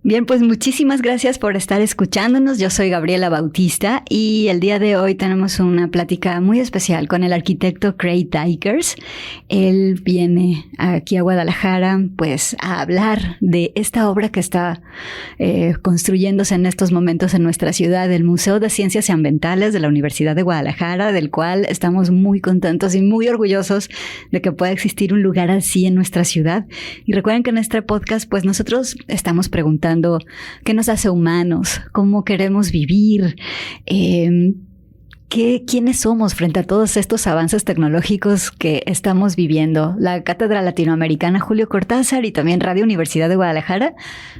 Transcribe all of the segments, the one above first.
Bien, pues muchísimas gracias por estar escuchándonos. Yo soy Gabriela Bautista y el día de hoy tenemos una plática muy especial con el arquitecto Craig Dykers. Él viene aquí a Guadalajara pues a hablar de esta obra que está construyéndose en estos momentos en nuestra ciudad, el Museo de Ciencias Ambientales de la Universidad de Guadalajara, del cual estamos muy contentos y muy orgullosos de que pueda existir un lugar así en nuestra ciudad. Y recuerden que en este podcast pues nosotros estamos preguntando qué nos hace humanos, cómo queremos vivir, quiénes somos frente a todos estos avances tecnológicos que estamos viviendo. La Cátedra Latinoamericana Julio Cortázar y también Radio Universidad de Guadalajara,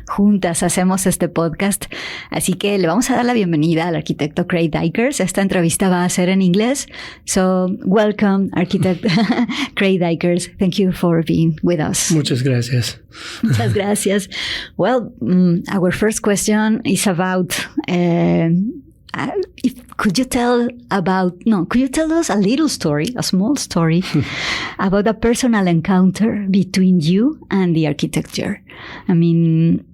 juntas hacemos este podcast. Así que le vamos a dar la bienvenida al arquitecto Craig Dykers. Esta entrevista va a ser en inglés. So, welcome, architect Craig Dykers. Thank you for being with us. Muchas gracias. Muchas gracias. Well, our first question is about could you tell us a little story, a small story about a personal encounter between you and the architecture? I mean,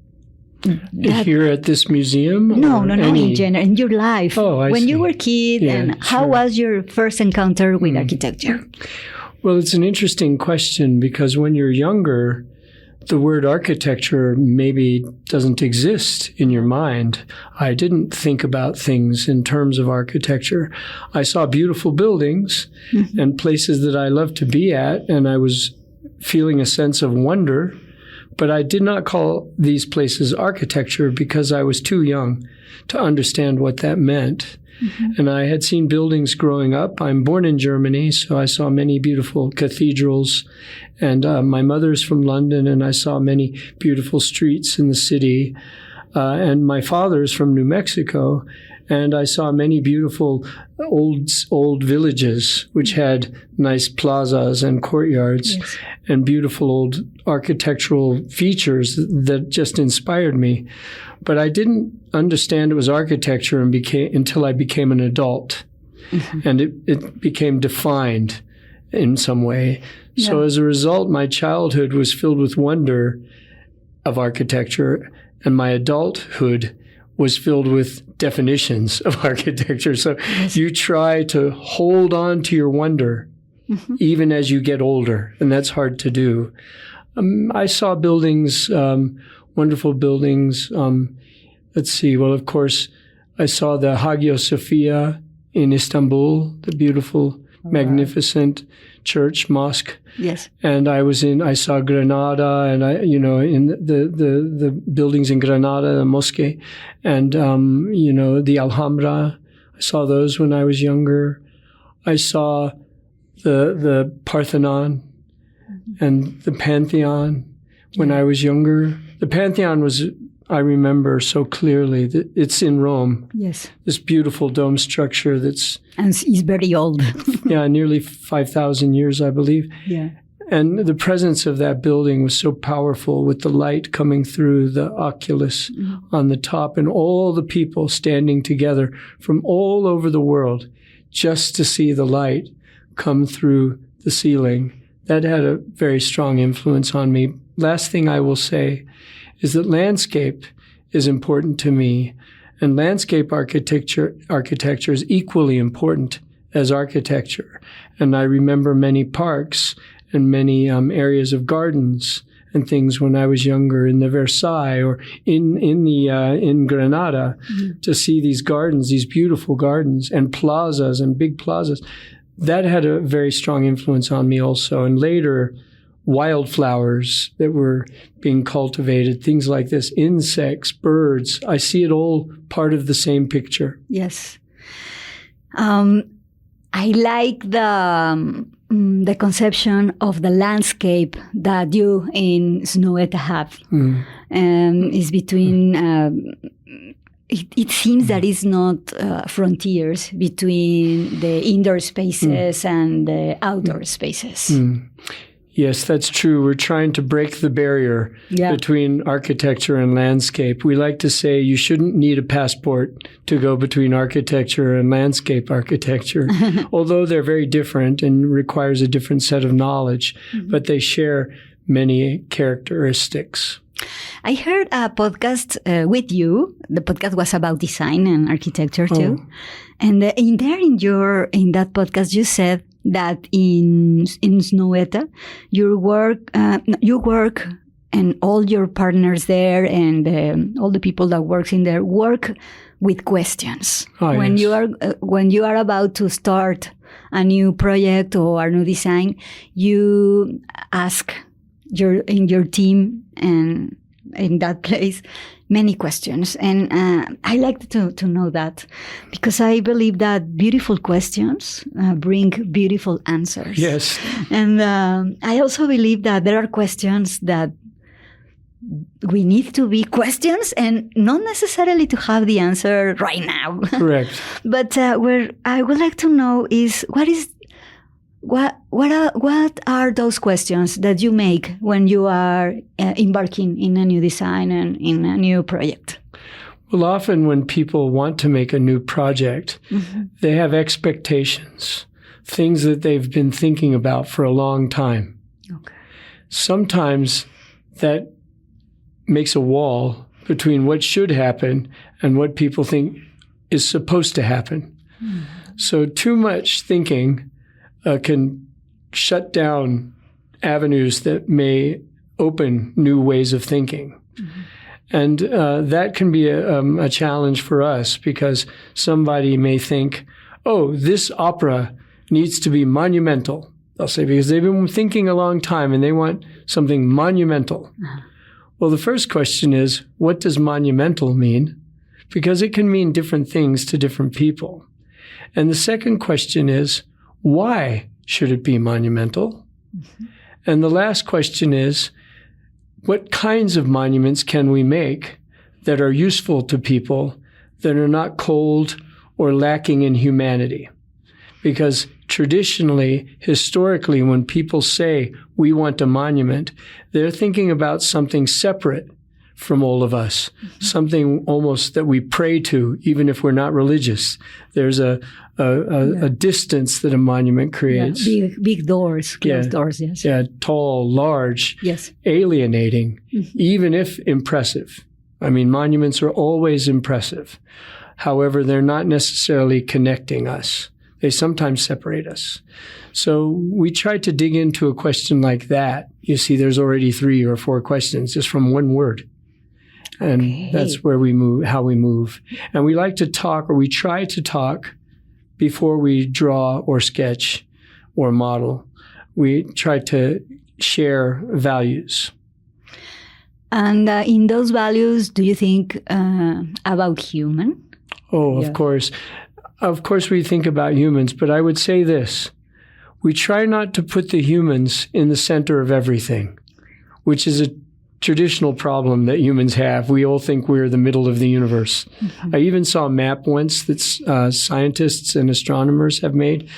here at this museum? No, in general, in your life. Oh, I when see. You were a kid, Yeah, and how was your first encounter with architecture? Well, it's an interesting question because when you're younger, the word architecture maybe doesn't exist in your mind. I didn't think about things in terms of architecture. I saw beautiful buildings and places that I loved to be at, and I was feeling a sense of wonder, but I did not call these places architecture because I was too young to understand what that meant. And I had seen buildings growing up. I'm born in Germany, so I saw many beautiful cathedrals. And my mother's from London, and I saw many beautiful streets in the city. And my father's from New Mexico, and I saw many beautiful old villages which had nice plazas and courtyards and beautiful old architectural features that just inspired me. But I didn't understand it was architecture until I became an adult. And it became defined in some way. Yeah. So as a result, my childhood was filled with wonder of architecture, and my adulthood was filled with definitions of architecture. So you try to hold on to your wonder even as you get older, and that's hard to do. I saw buildings, wonderful buildings. Let's see. Well, of course, I saw the Hagia Sophia in Istanbul, the beautiful, magnificent church, mosque. Yes. And I saw Granada, and in the buildings in Granada, the mosque, and, the Alhambra. I saw those when I was younger. I saw the Parthenon and the Pantheon when I was younger. The Pantheon I remember so clearly that it's in Rome. Yes. This beautiful dome structure and it's very old. Yeah, nearly 5,000 years, I believe. Yeah. And the presence of that building was so powerful with the light coming through the oculus on the top and all the people standing together from all over the world just to see the light come through the ceiling. That had a very strong influence on me. Last thing I will say is that landscape is important to me, and landscape architecture is equally important as architecture. And I remember many parks and many areas of gardens and things when I was younger in the Versailles or in Granada to see these gardens, these beautiful gardens and plazas and big plazas. That had a very strong influence on me also. And later, wildflowers that were being cultivated, things like this, insects, birds. I see it all part of the same picture. Yes. I like the conception of the landscape that you in Snøhetta have. Is between, it seems that it's not frontiers between the indoor spaces and the outdoor spaces. Yes, that's true. We're trying to break the barrier between architecture and landscape. We like to say you shouldn't need a passport to go between architecture and landscape architecture, although they're very different and requires a different set of knowledge, but they share many characteristics. I heard a podcast with you. The podcast was about design and architecture too. Oh. And in that podcast, you said that in Snøhetta, you work and all your partners there and all the people that works in there work with questions. Oh, when yes. when you are about to start a new project or a new design, you ask in your team and in that place many questions. And I like to know that, because I believe that beautiful questions bring beautiful answers. Yes. And I also believe that there are questions that we need to be questions and not necessarily to have the answer right now. Correct. But where I would like to know is what are those questions that you make when you are embarking in a new design and in a new project? Well, often when people want to make a new project, Mm-hmm. they have expectations, things that they've been thinking about for a long time. Okay. Sometimes that makes a wall between what should happen and what people think is supposed to happen. Mm. So too much thinking can shut down avenues that may open new ways of thinking. Mm-hmm. And that can be a challenge for us, because somebody may think, oh, this opera needs to be monumental. They'll say, because they've been thinking a long time and they want something monumental. Uh-huh. Well, the first question is, what does monumental mean? Because it can mean different things to different people. And the second question is, why should it be monumental? Mm-hmm. And the last question is, what kinds of monuments can we make that are useful to people, that are not cold or lacking in humanity? Because traditionally, historically, when people say we want a monument, they're thinking about something separate from all of us, mm-hmm. something almost that we pray to, even if we're not religious. There's a distance that a monument creates. Yeah. Big doors, closed doors, yes. Yeah, tall, large, yes. Alienating, mm-hmm. even if impressive. I mean, monuments are always impressive. However, they're not necessarily connecting us. They sometimes separate us. So we try to dig into a question like that. You see, there's already 3 or 4 questions just from one word. And okay. That's where we move, how we move. And we like to talk, or we try to talk, before we draw or sketch or model. We try to share values. And in those values, do you think about human? Oh, of course. Of course we think about humans, but I would say this. We try not to put the humans in the center of everything, which is a traditional problem that humans have. We all think we're the middle of the universe. Mm-hmm. I even saw a map once that scientists and astronomers have made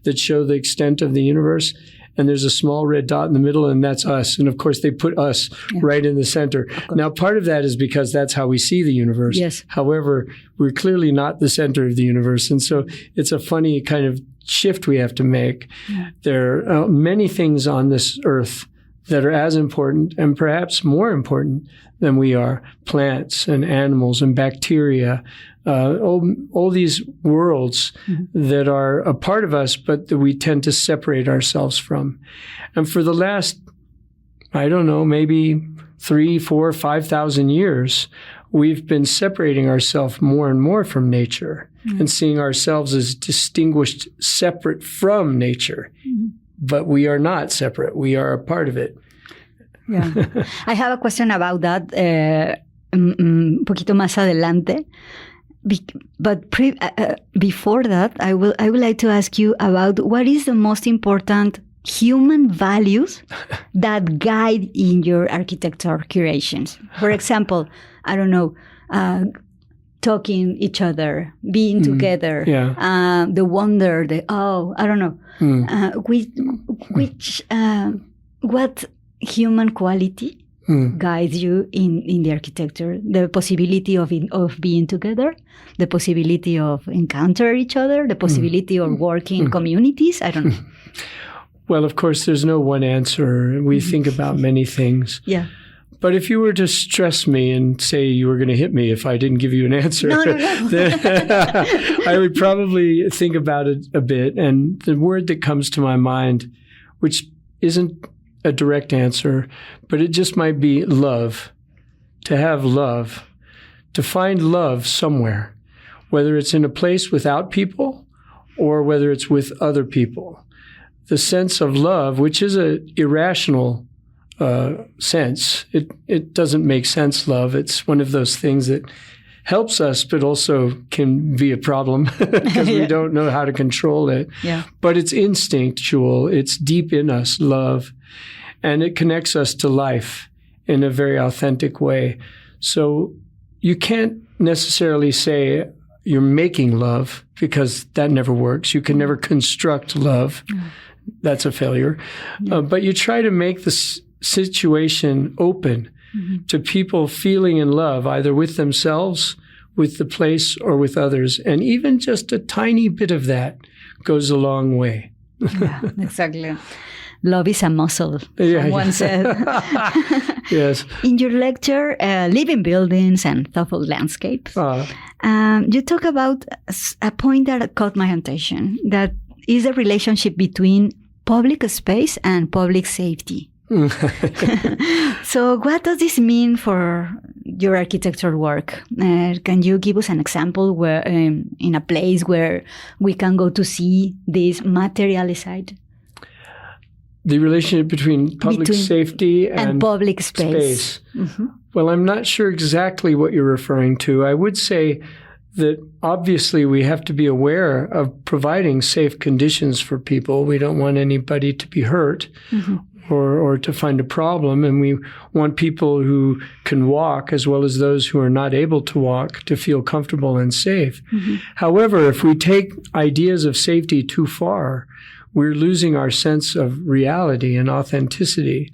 that show the extent of the universe. And there's a small red dot in the middle, and that's us. And of course, they put us right in the center. Now, part of that is because that's how we see the universe. Yes. However, we're clearly not the center of the universe. And so it's a funny kind of shift we have to make. Yeah. There are many things on this earth that are as important and perhaps more important than we are. Plants and animals and bacteria, all these worlds mm-hmm. that are a part of us, but that we tend to separate ourselves from. And for the last, I don't know, maybe 3, 4, 5,000 years, we've been separating ourselves more and more from nature mm-hmm. and seeing ourselves as distinguished, separate from nature. Mm-hmm. But we are not separate. We are a part of it. Yeah. I have a question about that un poquito más adelante. But before that, I would like to ask you about what is the most important human values that guide in your architecture curations. For example, I don't know, talking each other, being together, the wonder, I don't know, what human quality guides you in the architecture? The possibility of being together, the possibility of encounter each other, the possibility of working in communities. I don't know. Well, of course, there's no one answer. We think about many things. Yeah. But if you were to stress me and say you were going to hit me if I didn't give you an answer, then I would probably think about it a bit. And the word that comes to my mind, which isn't a direct answer, but it just might be love. To have love, to find love somewhere, whether it's in a place without people or whether it's with other people. The sense of love, which is an irrational sense. It doesn't make sense, love. It's one of those things that helps us, but also can be a problem because we don't know how to control it. Yeah. But it's instinctual. It's deep in us, love. And it connects us to life in a very authentic way. So you can't necessarily say you're making love because that never works. You can never construct love. That's a failure. But you try to make the situation open to people feeling in love, either with themselves, with the place, or with others. And even just a tiny bit of that goes a long way. Yeah, exactly. Love is a muscle, someone said. Yes. In your lecture, Living Buildings and Thoughtful Landscapes, you talk about a point that caught my attention, that is the relationship between public space and public safety. So what does this mean for your architectural work? Can you give us an example where in a place where we can go to see this materialized? The relationship between public safety and public space. Well, I'm not sure exactly what you're referring to. I would say that obviously we have to be aware of providing safe conditions for people. We don't want anybody to be hurt or to find a problem. And we want people who can walk, as well as those who are not able to walk, to feel comfortable and safe. However, if we take ideas of safety too far, we're losing our sense of reality and authenticity.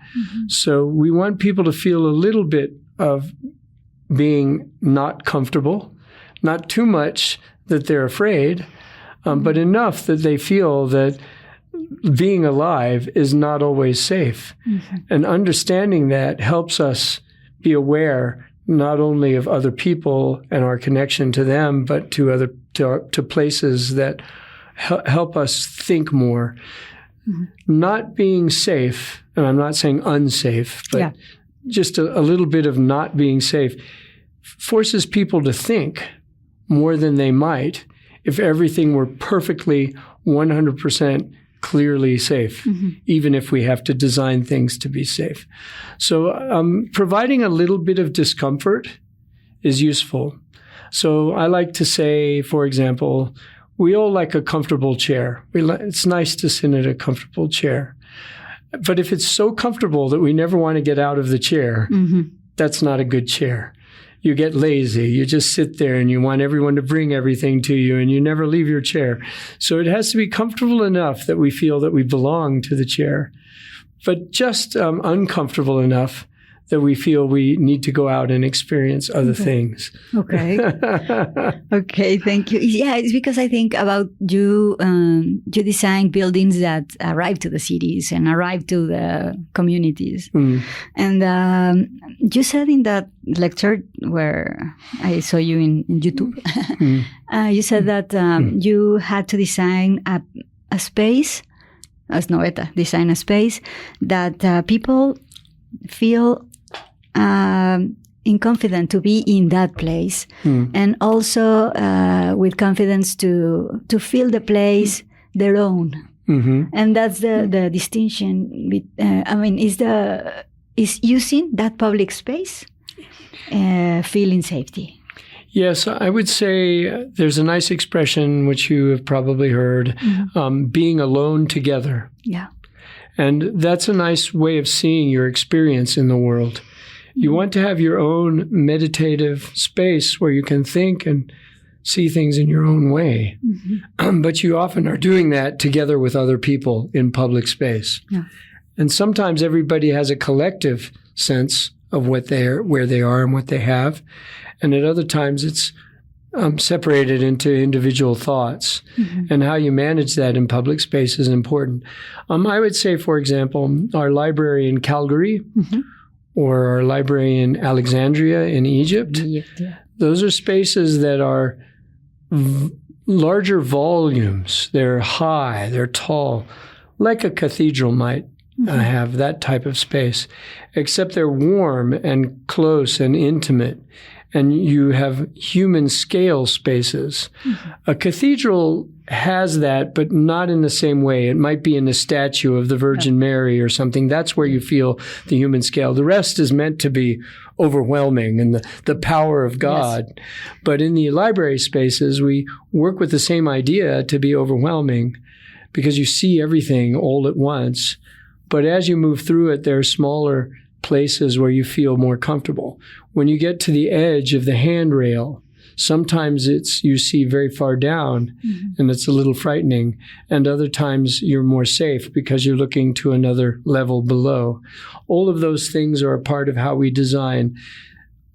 So we want people to feel a little bit of being not comfortable, not too much that they're afraid, but enough that they feel that being alive is not always safe. And understanding that helps us be aware not only of other people and our connection to them, but to places that help us think more. Not being safe, and I'm not saying unsafe, but just a little bit of not being safe forces people to think more than they might if everything were perfectly 100% clearly safe, even if we have to design things to be safe. So providing a little bit of discomfort is useful. So I like to say, for example, we all like a comfortable chair. It's nice to sit in a comfortable chair. But if it's so comfortable that we never want to get out of the chair, that's not a good chair. You get lazy. You just sit there and you want everyone to bring everything to you and you never leave your chair. So it has to be comfortable enough that we feel that we belong to the chair, but just uncomfortable enough that we feel we need to go out and experience other things. Okay, thank you. Yeah, it's because I think about you, you design buildings that arrive to the cities and arrive to the communities. And you said in that lecture where I saw you in YouTube, you said that you had to design a space, Snøhetta, design a space that people feel confident to be in that place, and also with confidence to feel the place their own. And that's the distinction. Is using that public space feeling safety. Yes, I would say there's a nice expression which you have probably heard, being alone together. Yeah. And that's a nice way of seeing your experience in the world. You want to have your own meditative space where you can think and see things in your own way. But you often are doing that together with other people in public space. Yeah. And sometimes everybody has a collective sense of where they are and what they have. And at other times it's separated into individual thoughts. And how you manage that in public space is important. I would say, for example, our library in Calgary, or our library in Alexandria in Egypt. Yeah. Those are spaces that are larger volumes. They're high, they're tall, like a cathedral might have that type of space, except they're warm and close and intimate. And you have human scale spaces. A cathedral has that, but not in the same way. It might be in a statue of the Virgin Mary or something. That's where you feel the human scale. The rest is meant to be overwhelming and the power of God. Yes. But in the library spaces, we work with the same idea to be overwhelming because you see everything all at once. But as you move through it, there are smaller places where you feel more comfortable. When you get to the edge of the handrail, sometimes you see very far down and it's a little frightening. And other times you're more safe because you're looking to another level below. All of those things are a part of how we design.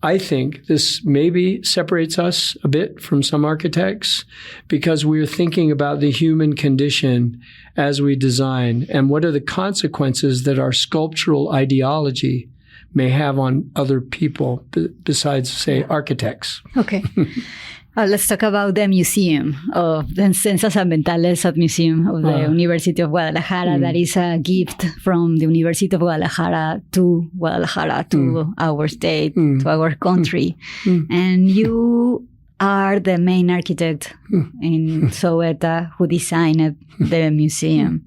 I think this maybe separates us a bit from some architects because we're thinking about the human condition as we design and what are the consequences that our sculptural ideology may have on other people besides, say, architects. Okay. Let's talk about the museum of the Ciencias Ambientales at Museum of the University of Guadalajara. That is a gift from the University of Guadalajara, to our state, to our country. And you are the main architect in Snøhetta who designed the museum.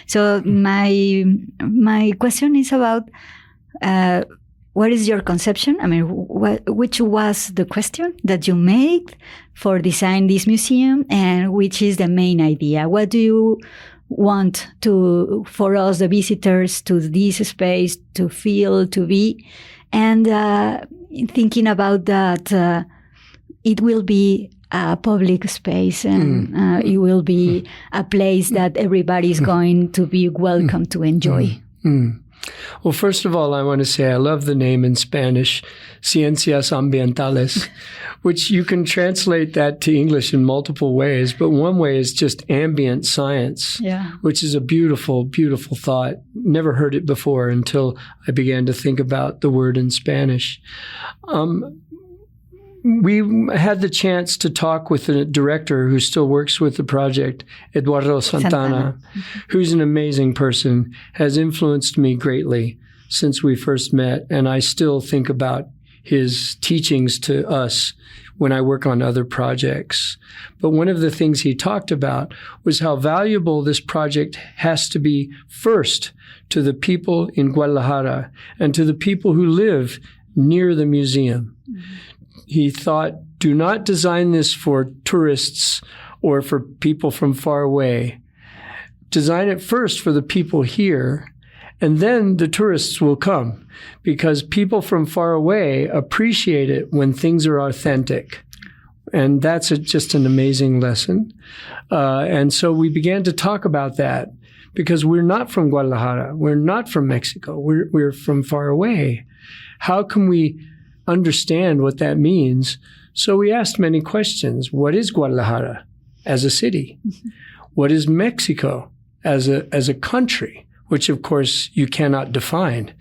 So my question is about what is your conception? I mean, which was the question that you made for design this museum, and which is the main idea? What do you want for us, the visitors, to this space to feel, to be? And thinking about that, it will be a public space and it will be a place that everybody is going to be welcome to enjoy. Well, first of all, I want to say I love the name in Spanish, Ciencias Ambientales, which you can translate that to English in multiple ways. But one way is just ambient science, which is a beautiful, beautiful thought. Never heard it before until I began to think about the word in Spanish. We had the chance to talk with the director who still works with the project, Eduardo Santana, who's an amazing person, has influenced me greatly since we first met. And I still think about his teachings to us when I work on other projects. But one of the things he talked about was how valuable this project has to be first to the people in Guadalajara and to the people who live near the museum. He thought, do not design this for tourists or for people from far away. Design it first for the people here, and then the tourists will come because people from far away appreciate it when things are authentic. And that's just an amazing lesson. And so we began to talk about that because we're not from Guadalajara. We're not from Mexico. We're from far away. How can we understand what that means? So we asked many questions. What is Guadalajara as a city? What is Mexico as a country, which of course you cannot define?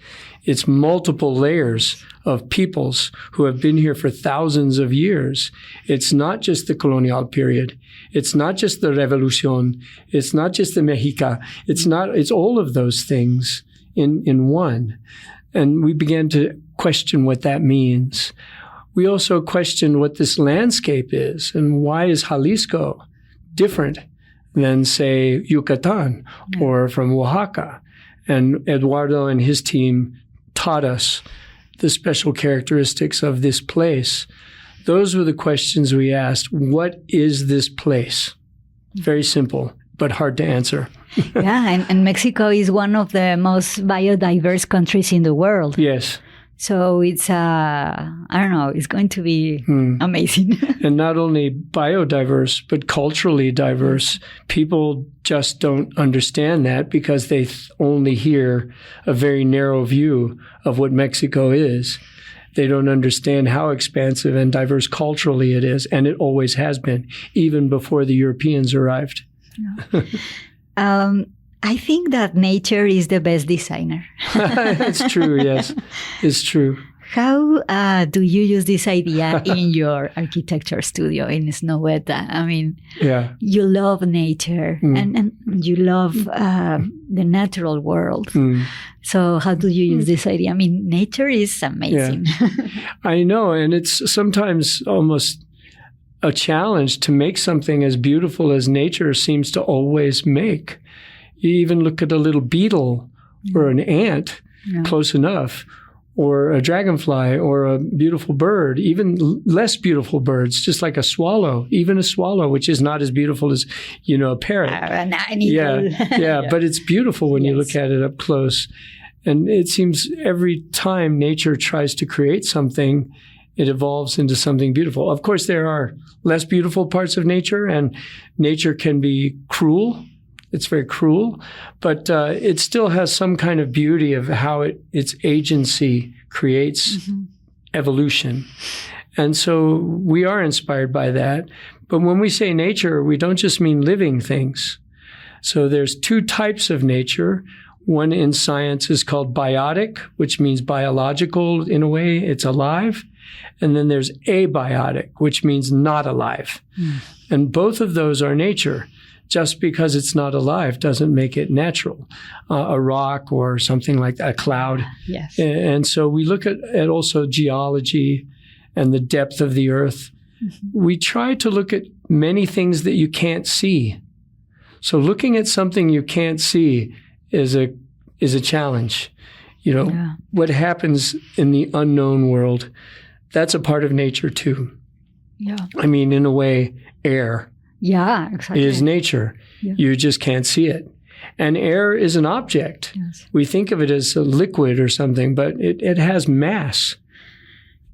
It's multiple layers of peoples who have been here for thousands of years. It's not just the colonial period. It's not just the Revolucion. It's not just the Mexica. It's all of those things in one. And we began to question what that means. We also questioned what this landscape is and why is Jalisco different than, say, Yucatan or from Oaxaca. And Eduardo and his team taught us the special characteristics of this place. Those were the questions we asked. What is this place? Very simple, but hard to answer. And Mexico is one of the most biodiverse countries in the world. Yes. So it's, it's going to be amazing. And not only biodiverse, but culturally diverse. People just don't understand that because they only hear a very narrow view of what Mexico is. They don't understand how expansive and diverse culturally it is, and it always has been, even before the Europeans arrived. I think that nature is the best designer. It's true, yes. It's true. How do you use this idea in your architecture studio in Snøhetta? I mean, you love nature and you love the natural world. So how do you use this idea? I mean, nature is amazing. Yeah. I know, and it's sometimes almost a challenge to make something as beautiful as nature seems to always make. You even look at a little beetle or an ant, close enough, or a dragonfly or a beautiful bird, even less beautiful birds, just like a swallow, even a swallow, which is not as beautiful as, a parrot. But it's beautiful when you look at it up close. And it seems every time nature tries to create something, it evolves into something beautiful. Of course, there are less beautiful parts of nature, and nature can be cruel. It's very cruel, but it still has some kind of beauty of how its agency creates evolution. And so we are inspired by that. But when we say nature, we don't just mean living things. So there's two types of nature. One in science is called biotic, which means biological in a way, it's alive. And then there's abiotic, which means not alive. And both of those are nature. Just because it's not alive doesn't make it natural. A rock or something like that, a cloud. Yes. And so we look at also geology and the depth of the earth. We try to look at many things that you can't see. So looking at something you can't see is a challenge. What happens in the unknown world, that's a part of nature too. Yeah. I mean, in a way, air. Yeah, exactly. Is nature. Yeah. You just can't see it. And air is an object. Yes. We think of it as a liquid or something, but it has mass.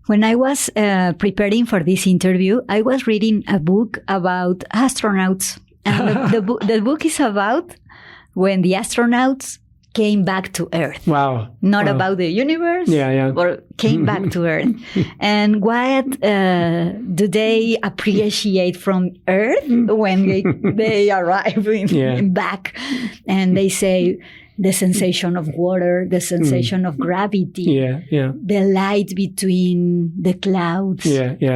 When I was preparing for this interview, I was reading a book about astronauts. And the book is about when the astronauts came back to Earth. Wow. Not about the universe, or came back to Earth. And what do they appreciate from Earth when they arrive back? And they say the sensation of water, the sensation of gravity, the light between the clouds.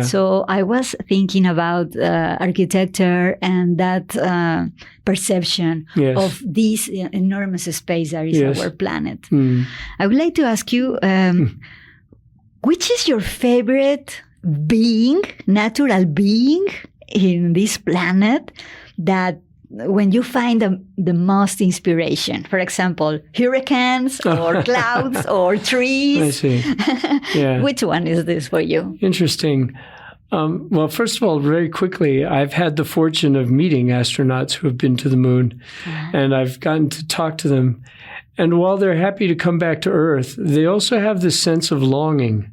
So I was thinking about architecture and that perception of this enormous space that is our planet. I would like to ask you, which is your favorite being, natural being in this planet that when you find the most inspiration? For example, hurricanes or clouds or trees. I see. Yeah. Which one is this for you? Interesting. Well, first of all, very quickly, I've had the fortune of meeting astronauts who have been to the moon, and I've gotten to talk to them. And while they're happy to come back to Earth, they also have this sense of longing,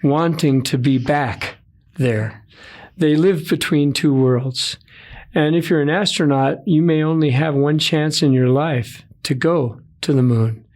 wanting to be back there. They live between two worlds. And if you're an astronaut, you may only have one chance in your life to go to the moon.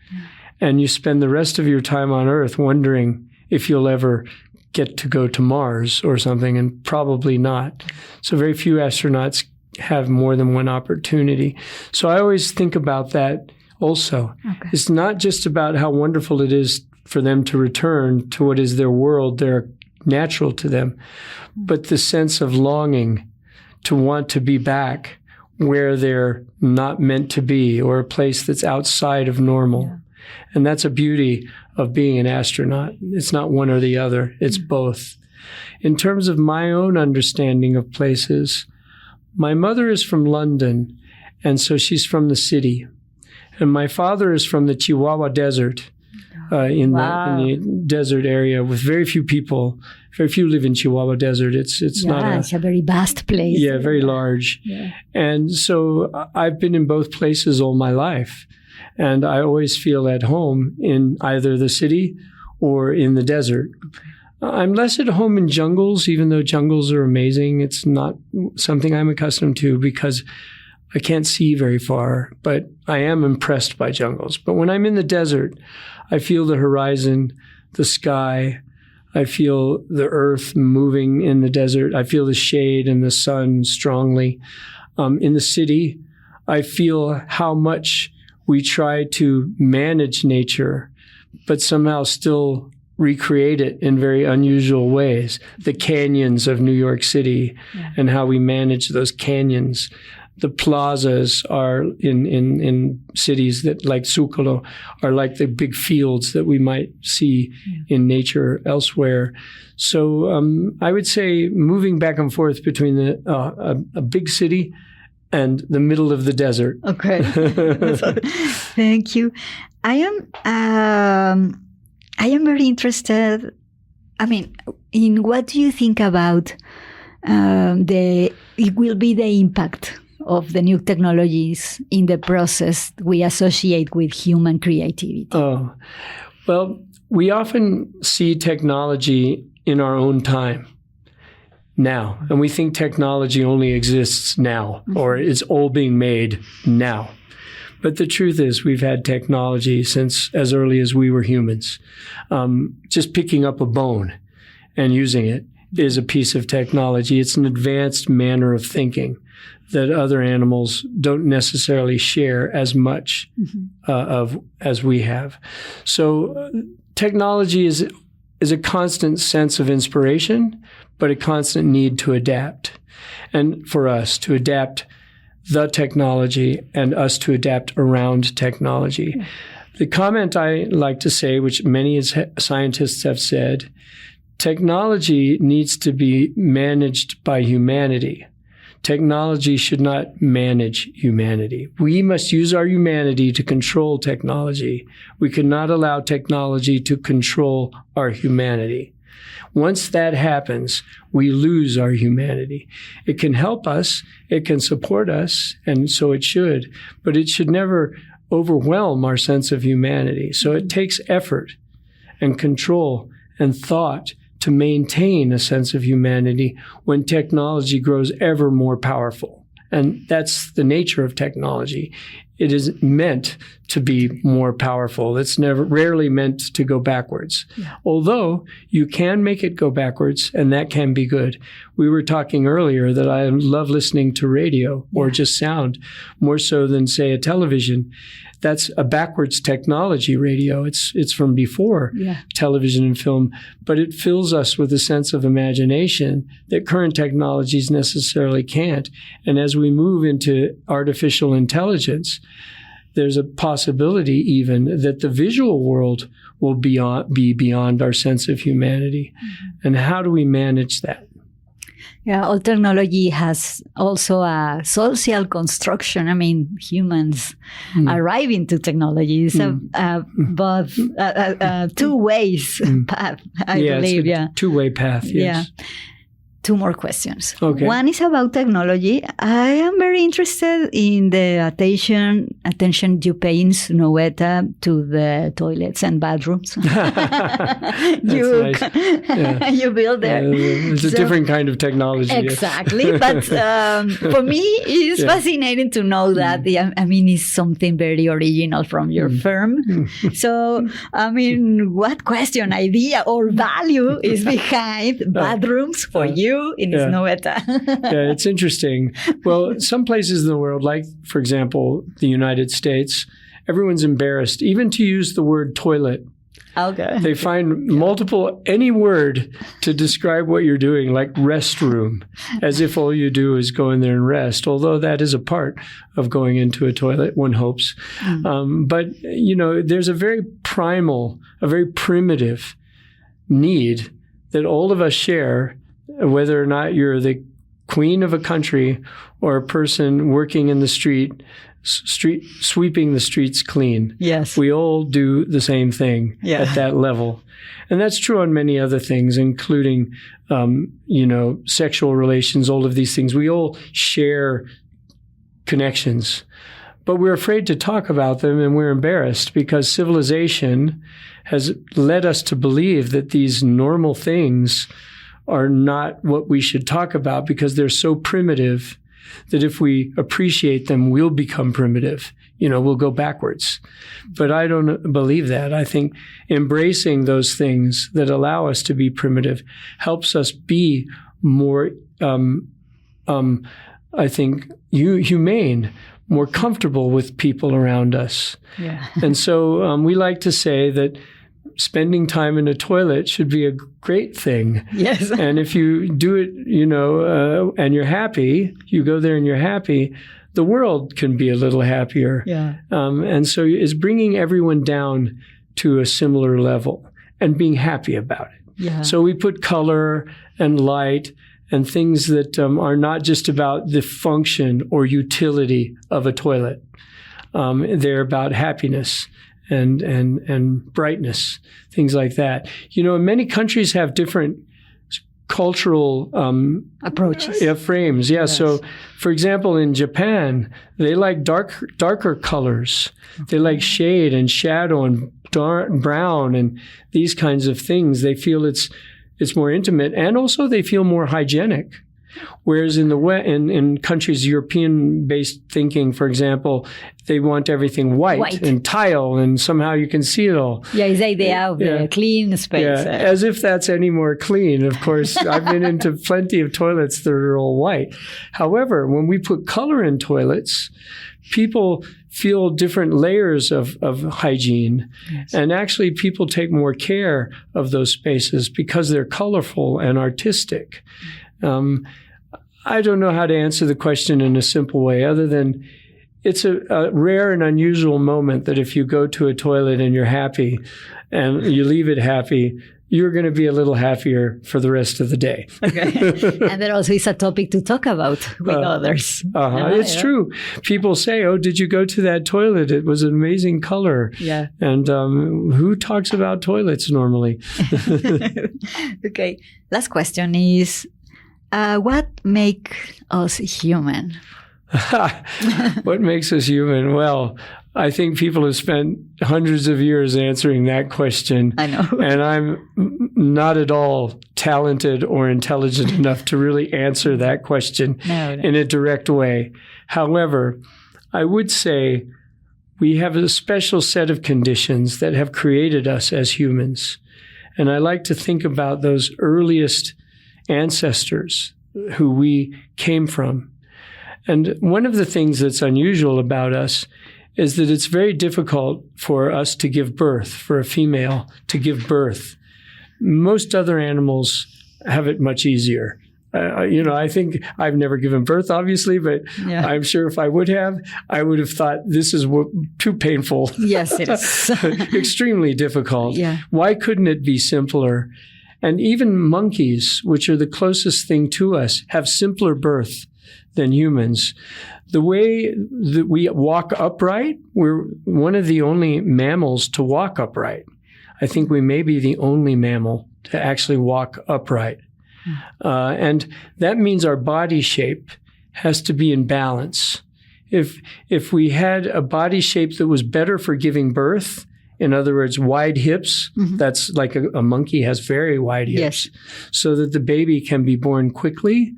And you spend the rest of your time on Earth wondering if you'll ever get to go to Mars or something, and probably not. So very few astronauts have more than one opportunity. So I always think about that also. Okay. It's not just about how wonderful it is for them to return to what is their world, they're natural to them, but the sense of longing to want to be back where they're not meant to be, or a place that's outside of normal. Yeah. And that's a beauty of being an astronaut. It's not one or the other. It's both. In terms of my own understanding of places, my mother is from London, and so she's from the city. And my father is from the Chihuahua Desert, in the desert area with very few people. Very few live in Chihuahua Desert. It's a very vast place. Yeah, very large. Yeah. And so I've been in both places all my life. And I always feel at home in either the city or in the desert. I'm less at home in jungles, even though jungles are amazing. It's not something I'm accustomed to because I can't see very far, but I am impressed by jungles. But when I'm in the desert, I feel the horizon, the sky. I feel the earth moving in the desert. I feel the shade and the sun strongly. In the city, I feel how much we try to manage nature, but somehow still recreate it in very unusual ways. The canyons of New York City and how we manage those canyons. The plazas are in cities that, like Zúcalo, are like the big fields that we might see in nature elsewhere. So I would say moving back and forth between a big city and the middle of the desert. Okay. Thank you. I am very interested, in what do you think about it will be the impact of the new technologies in the process we associate with human creativity? Oh, well, we often see technology in our own time now, and we think technology only exists now, or it's all being made now. But the truth is, we've had technology since as early as we were humans. Just picking up a bone and using it is a piece of technology. It's an advanced manner of thinking that other animals don't necessarily share as much as we have. So technology is a constant sense of inspiration, but a constant need to adapt. And for us to adapt the technology and us to adapt around technology. The comment I like to say, which many scientists have said, technology needs to be managed by humanity. Technology should not manage humanity. We must use our humanity to control technology. We cannot allow technology to control our humanity. Once that happens, we lose our humanity. It can help us, it can support us, and so it should, but it should never overwhelm our sense of humanity. So it takes effort and control and thought to maintain a sense of humanity when technology grows ever more powerful. And that's the nature of technology. It is meant to be more powerful. It's rarely meant to go backwards. Yeah. Although you can make it go backwards, and that can be good. We were talking earlier that I love listening to radio or just sound more so than, say, a television. That's a backwards technology, radio. It's from before television and film, but it fills us with a sense of imagination that current technologies necessarily can't. And as we move into artificial intelligence, there's a possibility even that the visual world will be beyond our sense of humanity. Mm-hmm. And how do we manage that? Yeah, all technology has also a social construction. Humans arrive into technology. So both two ways path, I believe. It's a two-way path, yes. Yeah. Two more questions. Okay. One is about technology. I am very interested in the attention you pay in Snøhetta to the toilets and bathrooms. You build there. It's a different kind of technology. Exactly. Yes. But for me, it's fascinating to know that. It's something very original from your firm. So, what question, idea, or value is behind bathrooms for you in Snøhetta? Yeah, it's interesting. Well, some places in the world, like, for example, the United States, everyone's embarrassed even to use the word toilet. Okay. They find any word to describe what you're doing, like restroom, as if all you do is go in there and rest, although that is a part of going into a toilet, one hopes. But, there's a very primal, a very primitive need that all of us share, whether or not you're the queen of a country or a person working in the street sweeping the streets clean. Yes. We all do the same thing at that level. And that's true on many other things, including, sexual relations, all of these things. We all share connections, but we're afraid to talk about them, and we're embarrassed because civilization has led us to believe that these normal things are not what we should talk about because they're so primitive that if we appreciate them, we'll become primitive. We'll go backwards. But I don't believe that. I think embracing those things that allow us to be primitive helps us be more, humane, more comfortable with people around us. Yeah. And so we like to say that spending time in a toilet should be a great thing. Yes. And if you do it, and you're happy, you go there and you're happy, the world can be a little happier. Yeah. And so it's bringing everyone down to a similar level and being happy about it. Yeah. So we put color and light and things that are not just about the function or utility of a toilet. They're about happiness and brightness, things like that. Many countries have different cultural approaches. Frames. Yeah. Yes. So, for example, in Japan, they like darker colors. They like shade and shadow and brown and these kinds of things. They feel it's more intimate, and also they feel more hygienic. Whereas in countries, European-based thinking, for example, they want everything white and tile, and somehow you can see it all. Yeah, it's the idea of the clean space. Yeah, as if that's any more clean. Of course, I've been into plenty of toilets that are all white. However, when we put color in toilets, people feel different layers of hygiene. Yes. And actually, people take more care of those spaces because they're colorful and artistic. I don't know how to answer the question in a simple way other than it's a rare and unusual moment that if you go to a toilet and you're happy and you leave it happy, you're going to be a little happier for the rest of the day. Okay. And there also is a topic to talk about with others. It's true. People say, oh, did you go to that toilet? It was an amazing color. Yeah. And who talks about toilets normally? Okay. Last question is, what makes us human? What makes us human? Well, I think people have spent hundreds of years answering that question. I know. And I'm not at all talented or intelligent enough to really answer that question in a direct way. However, I would say we have a special set of conditions that have created us as humans. And I like to think about those earliest ancestors who we came from. And one of the things that's unusual about us is that it's very difficult for us to give birth, for a female to give birth. Most other animals have it much easier. I think I've never given birth, obviously, but I'm sure if I would have thought this is too painful. Yes, it is. Extremely difficult. Yeah. Why couldn't it be simpler? And even monkeys, which are the closest thing to us, have simpler birth than humans. The way that we walk upright, we're one of the only mammals to walk upright. I think we may be the only mammal to actually walk upright. And that means our body shape has to be in balance. If we had a body shape that was better for giving birth, in other words, wide hips, that's like a monkey has very wide hips, so that the baby can be born quickly,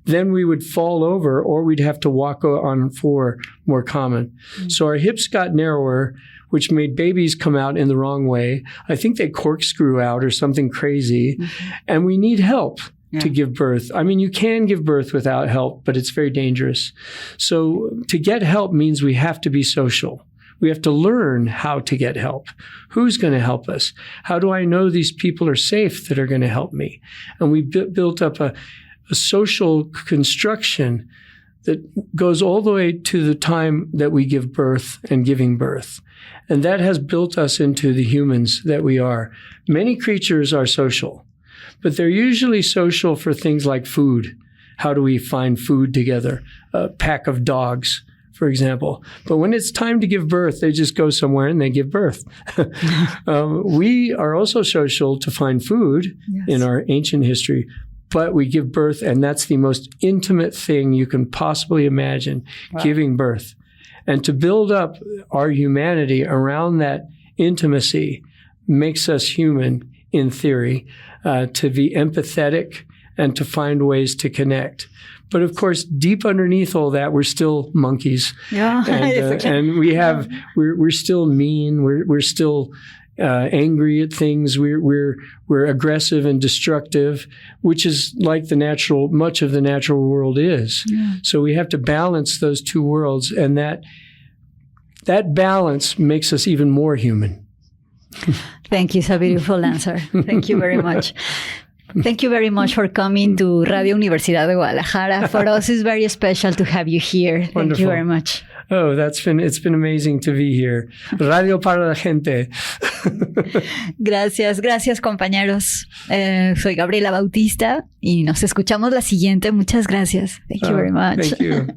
then we would fall over or we'd have to walk on four, more common. So our hips got narrower, which made babies come out in the wrong way. I think they corkscrew out or something crazy. And we need help to give birth. I mean, you can give birth without help, but it's very dangerous. So to get help means we have to be social. We have to learn how to get help. Who's going to help us? How do I know these people are safe that are going to help me? And we built up a social construction that goes all the way to the time that we give birth and giving birth. And that has built us into the humans that we are. Many creatures are social, but they're usually social for things like food. How do we find food together? A pack of dogs, for example. But when it's time to give birth, they just go somewhere and they give birth. We are also social to find food in our ancient history, but we give birth, and that's the most intimate thing you can possibly imagine, giving birth. And to build up our humanity around that intimacy makes us human, in theory, to be empathetic and to find ways to connect. But of course, deep underneath all that, we're still monkeys. Yeah, and we're still mean. We're still angry at things. We're aggressive and destructive, which is like much of the natural world is. Yeah. So we have to balance those two worlds, and that balance makes us even more human. Thank you. It's a beautiful answer. Thank you very much. Thank you very much for coming to Radio Universidad de Guadalajara. For us, it's very special to have you here. Thank Wonderful. you very much. Oh, it's been amazing to be here. Radio para la gente. Gracias compañeros. Soy Gabriela Bautista y nos escuchamos la siguiente. Muchas gracias. Thank you very much. Thank you.